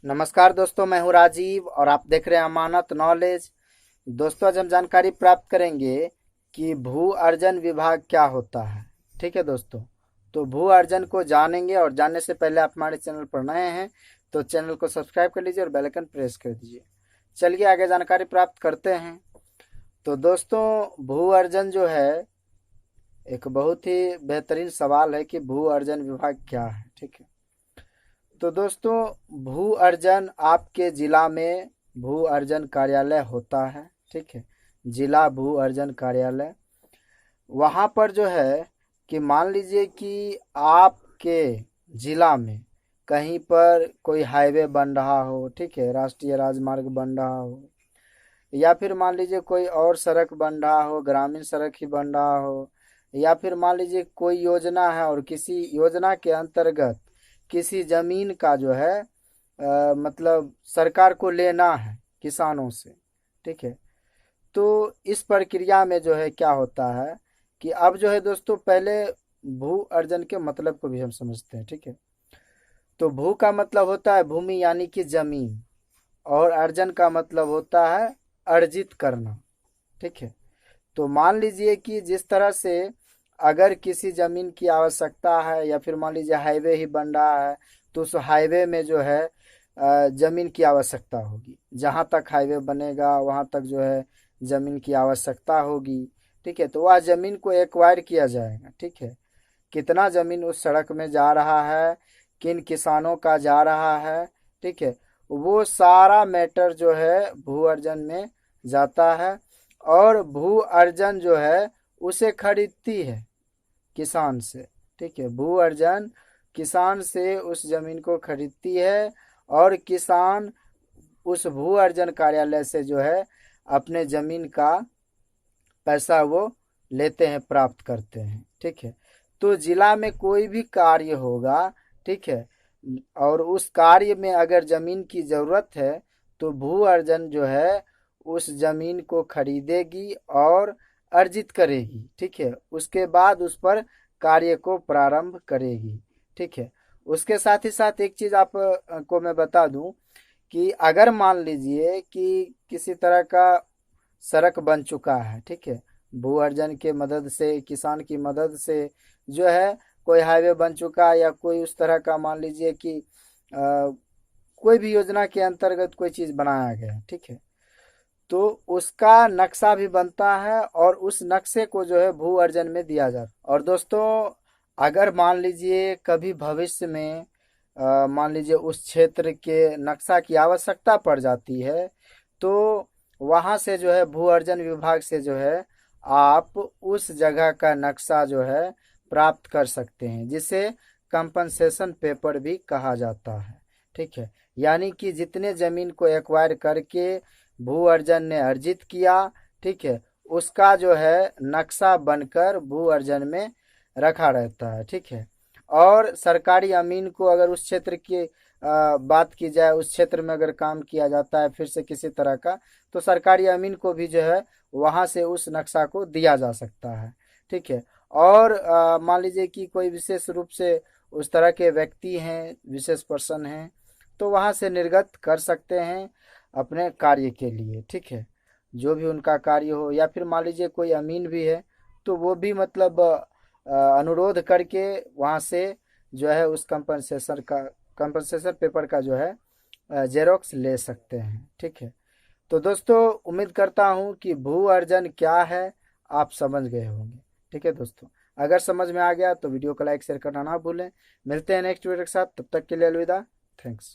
नमस्कार दोस्तों, मैं हूं राजीव और आप देख रहे हैं अमानत नॉलेज। दोस्तों, आज हम जानकारी प्राप्त करेंगे कि भू अर्जन विभाग क्या होता है। ठीक है दोस्तों, तो भू अर्जन को जानेंगे और जानने से पहले आप हमारे चैनल पर नए हैं तो चैनल को सब्सक्राइब कर लीजिए और बेल आइकन प्रेस कर दीजिए। चलिए आगे जानकारी प्राप्त करते हैं। तो दोस्तों, भू अर्जन जो है एक बहुत ही बेहतरीन सवाल है कि भू अर्जन विभाग क्या है। ठीक है, तो दोस्तों, भू अर्जन आपके जिला में भू अर्जन कार्यालय होता है। ठीक है, जिला भू अर्जन कार्यालय वहाँ पर जो है कि मान लीजिए कि आपके जिला में कहीं पर कोई हाईवे बन रहा हो, ठीक है, राष्ट्रीय राजमार्ग बन रहा हो, या फिर मान लीजिए कोई और सड़क बन रहा हो, ग्रामीण सड़क ही बन रहा हो, या फिर मान लीजिए कोई योजना है और किसी योजना के अंतर्गत किसी जमीन का जो है मतलब सरकार को लेना है किसानों से। ठीक है, तो इस प्रक्रिया में जो है क्या होता है कि अब जो है दोस्तों, पहले भू अर्जन के मतलब को भी हम समझते हैं। ठीक है, तो भू का मतलब होता है भूमि यानी कि जमीन, और अर्जन का मतलब होता है अर्जित करना। ठीक है, तो मान लीजिए कि जिस तरह से अगर किसी जमीन की आवश्यकता है या फिर मान लीजिए हाईवे ही बन रहा है तो उस हाईवे में जो है जमीन की आवश्यकता होगी। जहाँ तक हाईवे बनेगा वहाँ तक जो है जमीन की आवश्यकता होगी। ठीक है, तो वह जमीन को एक्वायर किया जाएगा। ठीक है, कितना जमीन उस सड़क में जा रहा है, किन किसानों का जा रहा है, ठीक है, वो सारा मैटर जो है भू अर्जन में जाता है। और भू अर्जन जो है उसे खरीदती है किसान से। ठीक है, भू अर्जन किसान से उस जमीन को खरीदती है और किसान उस भू अर्जन कार्यालय से जो है अपने जमीन का पैसा वो लेते हैं, प्राप्त करते हैं। ठीक है, तो जिला में कोई भी कार्य होगा, ठीक है, और उस कार्य में अगर जमीन की जरूरत है तो भू अर्जन जो है उस जमीन को खरीदेगी और अर्जित करेगी। ठीक है, उसके बाद उस पर कार्य को प्रारंभ करेगी। ठीक है, उसके साथ ही साथ एक चीज आप को मैं बता दूं कि अगर मान लीजिए कि किसी तरह का सड़क बन चुका है, ठीक है, भू अर्जन के मदद से, किसान की मदद से जो है कोई हाईवे बन चुका है या कोई उस तरह का मान लीजिए कि कोई भी योजना के अंतर्गत कोई चीज बनाया गया है। ठीक है, तो उसका नक्शा भी बनता है और उस नक्शे को जो है भू अर्जन में दिया जाता है। और दोस्तों, अगर मान लीजिए कभी भविष्य में मान लीजिए उस क्षेत्र के नक्शा की आवश्यकता पड़ जाती है तो वहाँ से जो है भू अर्जन विभाग से जो है आप उस जगह का नक्शा जो है प्राप्त कर सकते हैं, जिसे कंपनसेशन पेपर भी कहा जाता है। ठीक है, यानी कि जितने जमीन को एक्वायर करके भू अर्जन ने अर्जित किया, ठीक है, उसका जो है नक्शा बनकर भू अर्जन में रखा रहता है। ठीक है, और सरकारी अमीन को अगर उस क्षेत्र की बात की जाए, उस क्षेत्र में अगर काम किया जाता है फिर से किसी तरह का, तो सरकारी अमीन को भी जो है वहां से उस नक्शा को दिया जा सकता है। ठीक है, और मान लीजिए कि कोई विशेष रूप से उस तरह के व्यक्ति हैं, विशेष पर्सन हैं, तो वहां से निर्गत कर सकते हैं अपने कार्य के लिए। ठीक है, जो भी उनका कार्य हो, या फिर मान लीजिए कोई अमीन भी है तो वो भी मतलब अनुरोध करके वहां से जो है उस कंपनसेशन पेपर का जो है जेरोक्स ले सकते हैं। ठीक है, तो दोस्तों, उम्मीद करता हूं कि भू अर्जन क्या है आप समझ गए होंगे। ठीक है दोस्तों, अगर समझ में आ गया तो वीडियो को लाइक शेयर करना ना भूलें। मिलते हैं नेक्स्ट वीडियो के साथ, तब तक के लिए अलविदा। थैंक्स।